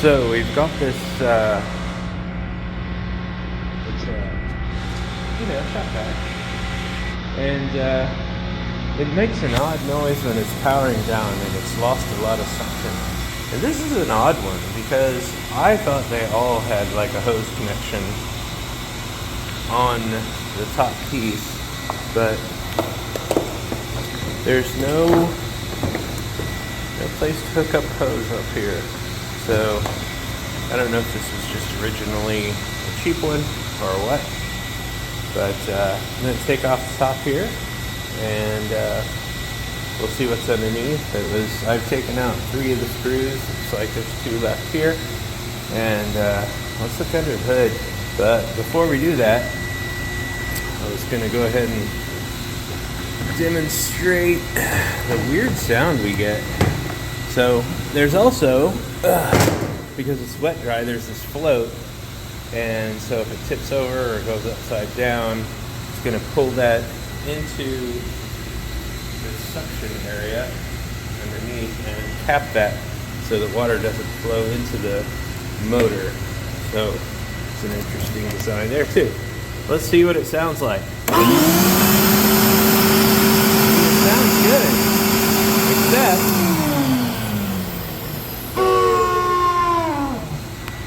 So we've got this, it's shop vac, and it makes an odd noise when it's powering down, and it's lost a lot of suction. And this is an odd one because I thought they all had like a hose connection on the top piece, but there's no place to hook up hose up here. So I don't know if this was just originally a cheap one or what, but I'm going to take off the top here and we'll see what's underneath. I've taken out 3 of the screws. Looks like there's 2 left here, and let's look under the hood. But before we do that, I was going to go ahead and demonstrate the weird sound we get. So there's also, because it's wet dry, there's this float, and so if it tips over or goes upside down, it's going to pull that into this suction area underneath and cap that so that water doesn't flow into the motor. So it's an interesting design there too. Let's see what it sounds like. It sounds good, except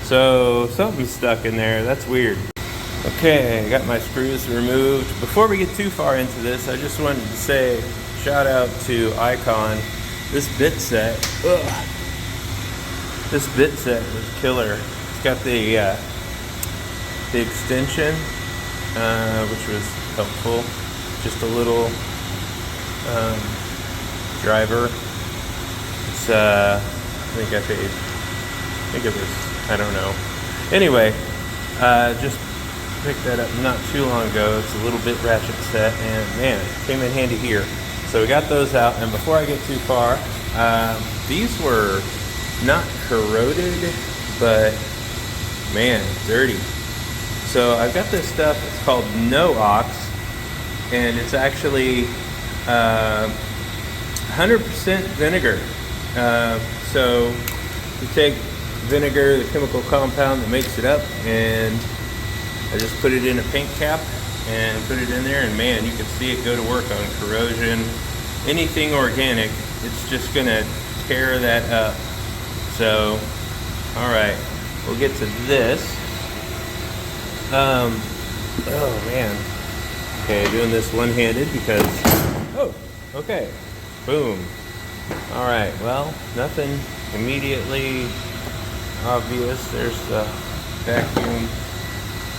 so something's stuck in there. That's weird. Okay, I got my screws removed. Before we get too far into this, I just wanted to say shout out to Icon. This bit set, this bit set was killer. It's got the extension, which was helpful. Just a little driver. It's I think it was, I don't know. Anyway, just picked that up not too long ago. It's a little bit ratchet set, and man, it came in handy here. So we got those out, and before I get too far, these were not corroded, but man, dirty. So I've got this stuff, it's called No-Ox, and it's actually 100% vinegar. So you take vinegar, the chemical compound that makes it up, and I just put it in a paint cap and put it in there, and man, you can see it go to work on corrosion. Anything organic, it's just gonna tear that up. So, all right, we'll get to this. Oh man. Okay, doing this one-handed because, okay, boom. All right, well, nothing immediately obvious. There's the vacuum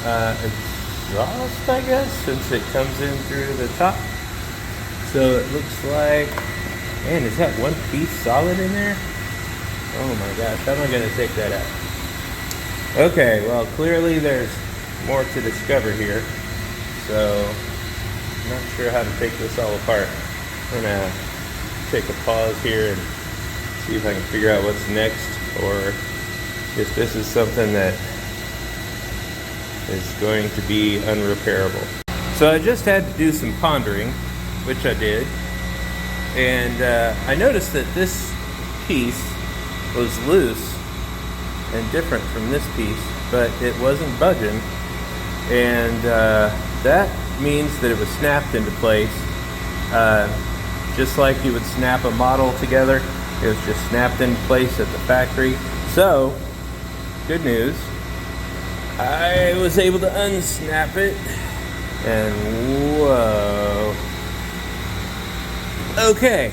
exhaust, I guess, since it comes in through the top. So it looks like, man, is that one piece solid in there? Oh my gosh, how am I going to take that out? Okay, well, clearly there's more to discover here. So I'm not sure how to take this all apart. I'm going to take a pause here and see if I can figure out what's next, or if this is something that is going to be unrepairable. So I just had to do some pondering, which I did, and I noticed that this piece was loose and different from this piece, but it wasn't budging, and that means that it was snapped into place, just like you would snap a model together. It was just snapped into place at the factory. So, good news, I was able to unsnap it, and whoa. Okay,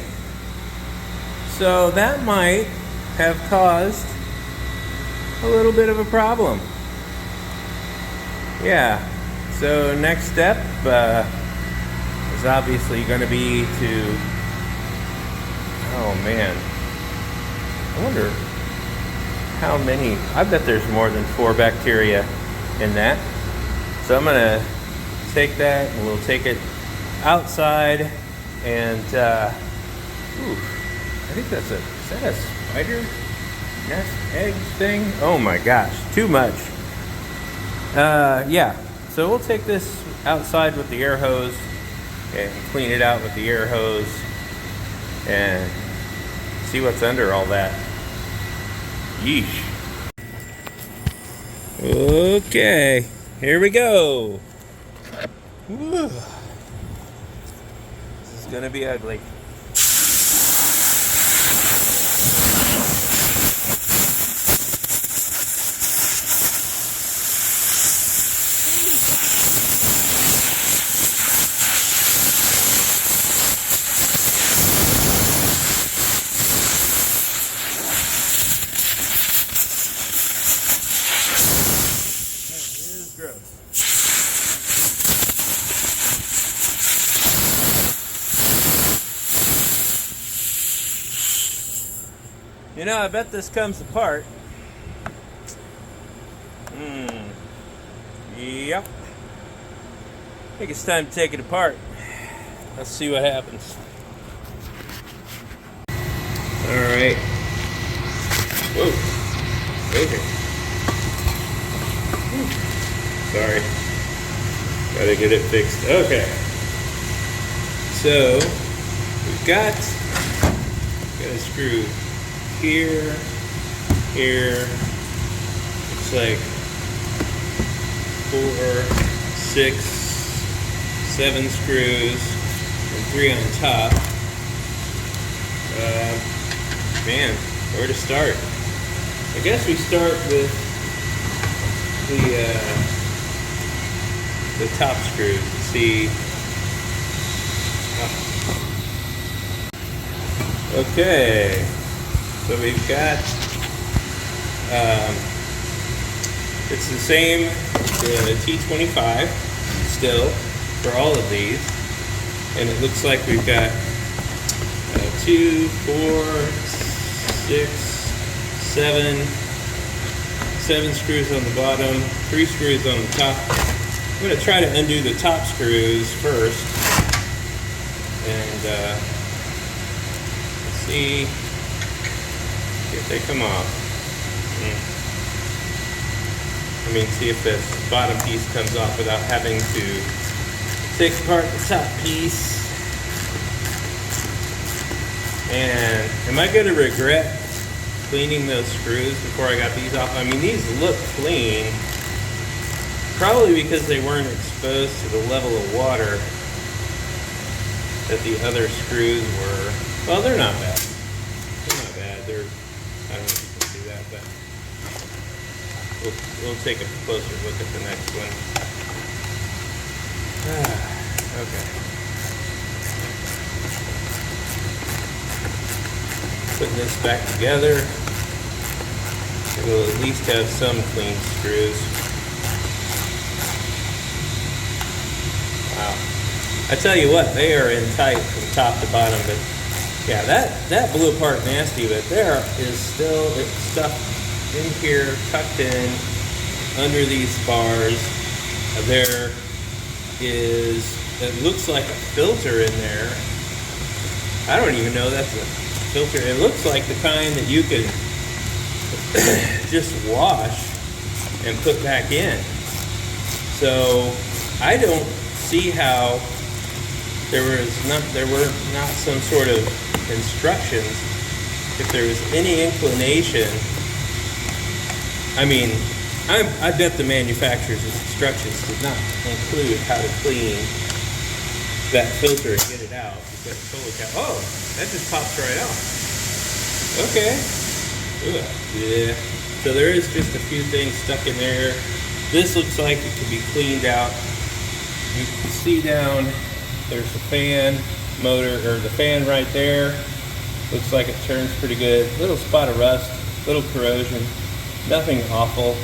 so that might have caused a little bit of a problem. Yeah, so next step is obviously going to be to, oh man, I wonder how many, I bet there's more than 4 bacteria in that. So I'm gonna take that and we'll take it outside, and I think is that a spider nest egg thing? Oh my gosh, too much. Yeah, so we'll take this outside with the air hose and clean it out with the air hose and see what's under all that. Yeesh. Okay, here we go. Woo. This is gonna be ugly. That is gross. You know, I bet this comes apart. Yep. I think it's time to take it apart. Let's see what happens. Alright. Whoa. Wait here. Sorry. Gotta get it fixed. Okay. So, we've got a screw here, here. Looks like 4, 6, 7 screws and 3 on top. Man, where to start? I guess we start with the top screws to see. Okay, so we've got it's the same T25 still for all of these, and it looks like we've got 2, 4, 6, 7 screws on the bottom, 3 screws on the top. I'm going to try to undo the top screws first, and see if they come off. I mean, see if this bottom piece comes off without having to take apart the top piece. And am I going to regret cleaning those screws before I got these off? I mean, these look clean, probably because they weren't exposed to the level of water that the other screws were. Well, they're not bad. They're not bad. I don't know if you can see that, but we'll take a closer look at the next one. Okay. Putting this back together. It'll at least have some clean screws. Wow. I tell you what, they are in tight from top to bottom, but yeah, that blew apart nasty, but there is still stuff in here, tucked in, under these bars. There is, it looks like a filter in there. I don't even know that's a filter. It looks like the kind that you could just wash and put back in. So I don't see how there were not some sort of instructions. If there was any inclination, I mean, I bet the manufacturer's instructions did not include how to clean that filter and get it out. Because holy cow! Oh, that just pops right off. Okay. Ugh. Yeah. So there is just a few things stuck in there. This looks like it can be cleaned out. You can see down. There's the fan motor, or the fan right there. Looks like it turns pretty good. Little spot of rust, little corrosion. Nothing awful.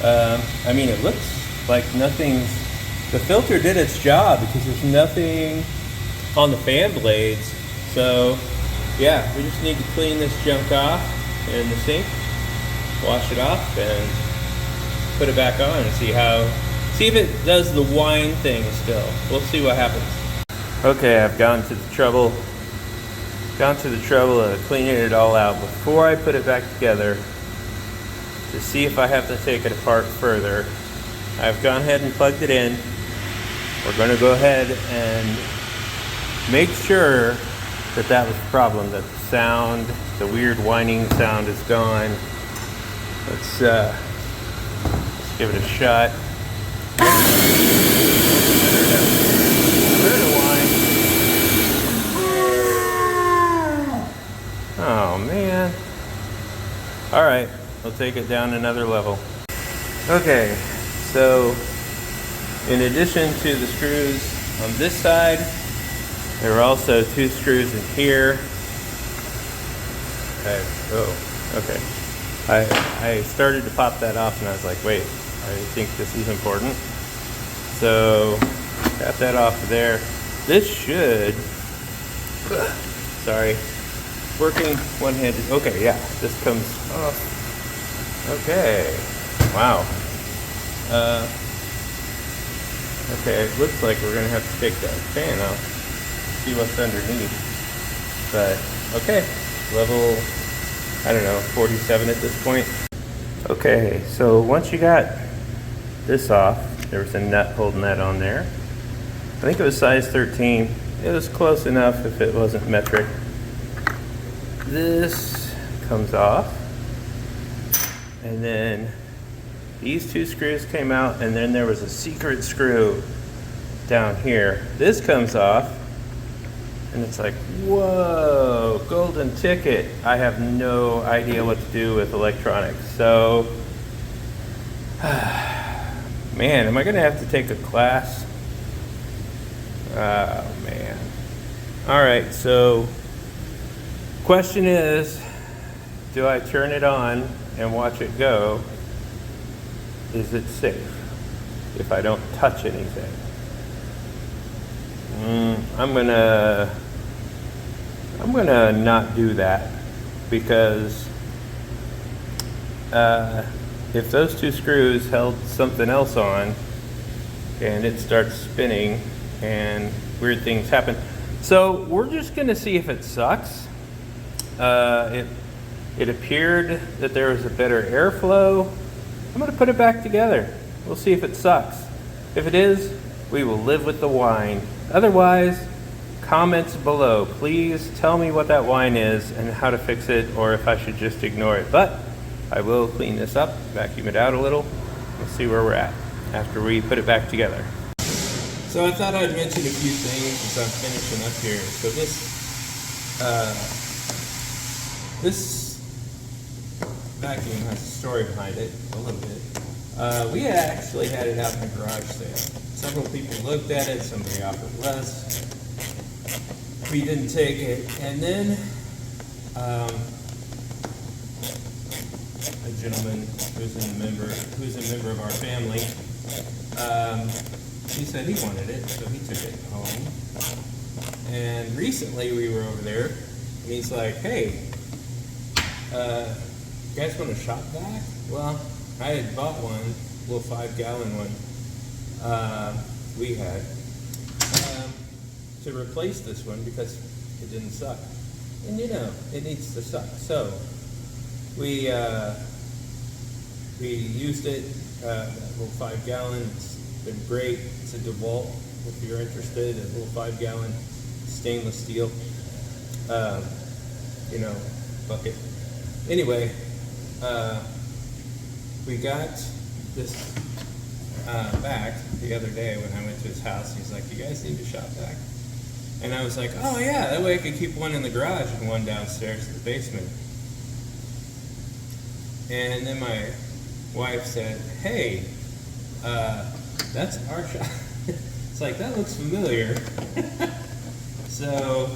I mean, it looks like nothing. The filter did its job because there's nothing on the fan blades. So, yeah, we just need to clean this junk off in the sink, wash it off, and put it back on and see if it does the whine thing still. We'll see what happens. Okay, I've gone to the trouble of cleaning it all out before I put it back together to see if I have to take it apart further. I've gone ahead and plugged it in. We're going to go ahead and make sure that was the problem, that the sound, the weird whining sound is gone. Let's give it a shot. Oh man. Alright, we'll take it down another level. Okay, so in addition to the screws on this side, there are also 2 screws in here. Okay. I started to pop that off and I was like, wait, I think this is important. So, got that off of there. This should, sorry, working one-handed. Okay, yeah, this comes off. Okay, wow. Okay, it looks like we're gonna have to take that fan off, see what's underneath. But, okay, level, I don't know, 47 at this point. Okay, so once you got this off, there was a nut holding that on there. I think it was size 13. It was close enough if it wasn't metric. This comes off. And then these 2 screws came out, and then there was a secret screw down here. This comes off, and it's like, whoa, golden ticket. I have no idea what to do with electronics. So, man, am I gonna have to take a class? Oh, man. All right, so question is, do I turn it on and watch it go? Is it safe if I don't touch anything? I'm gonna not do that, because if those 2 screws held something else on and it starts spinning and weird things happen. So we're just gonna see if it sucks. It appeared that there was a better airflow. I'm gonna put it back together. We'll see if it sucks. If it is, we will live with the whine. Otherwise, comments below. Please tell me what that whine is and how to fix it, or if I should just ignore it. But I will clean this up, vacuum it out a little, and see where we're at after we put it back together. So I thought I'd mention a few things as I'm finishing up here. So this vacuum has a story behind it, a little bit. We actually had it out in the garage sale. Several people looked at it, somebody offered less. We didn't take it, and then a gentleman who's a member of our family, he said he wanted it, so he took it home. And recently we were over there, and he's like, "Hey, you guys want a shop vac?" Well, I had bought one, a little 5-gallon one. We had to replace this one because it didn't suck, and you know it needs to suck. So we used it, that little 5-gallon. It's been great. It's a DeWalt, if you're interested. A little 5-gallon stainless steel, bucket. Anyway, we got this back the other day when I went to his house. He's like, "You guys need a shop vac?" And I was like, "Oh yeah, that way I could keep one in the garage and one downstairs in the basement." And then my wife said, "Hey, that's our shop." It's like, that looks familiar. So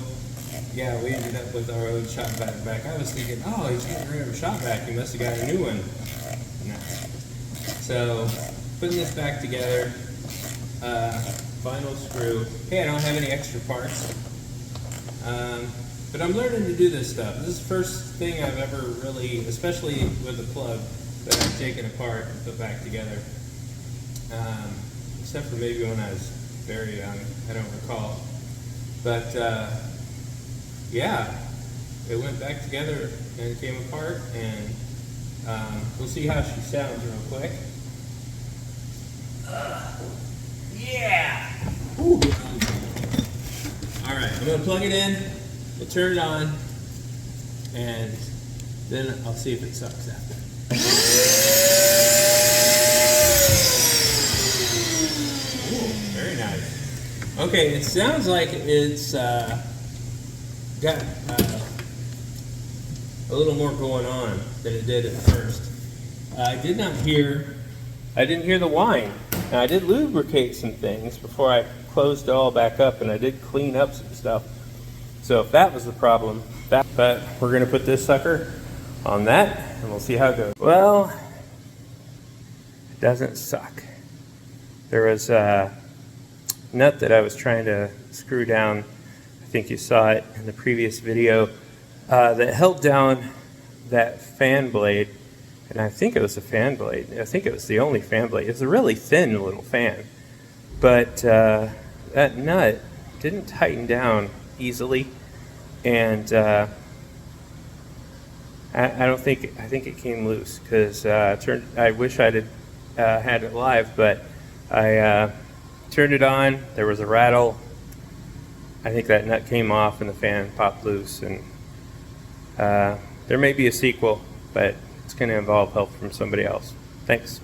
yeah, we ended up with our own shop vac back. I was thinking, oh, he's getting rid of a shop vac. He must have got a new one. No. So putting this back together, final screw. Hey, I don't have any extra parts, but I'm learning to do this stuff. This is the first thing I've ever really, especially with the plug, that I've taken apart and put back together. Except for maybe when I was very young, I don't recall. But yeah, it went back together and came apart, and we'll see how she sounds real quick. Yeah! Ooh. All right, I'm gonna plug it in, we'll turn it on, and then I'll see if it sucks after. Okay, it sounds like it's got a little more going on than it did at first. I didn't hear the whine. Now, I did lubricate some things before I closed it all back up, and I did clean up some stuff. So if that was the problem, but we're gonna put this sucker on that, and we'll see how it goes. Well, it doesn't suck. There was a nut that I was trying to screw down. I think you saw it in the previous video, that held down that fan blade. And I think it was a fan blade. I think it was the only fan blade. It's a really thin little fan. But that nut didn't tighten down easily. And I think it came loose because I wish I had it live, but I turned it on. There was a rattle. I think that nut came off and the fan popped loose. And there may be a sequel, but it's going to involve help from somebody else. Thanks.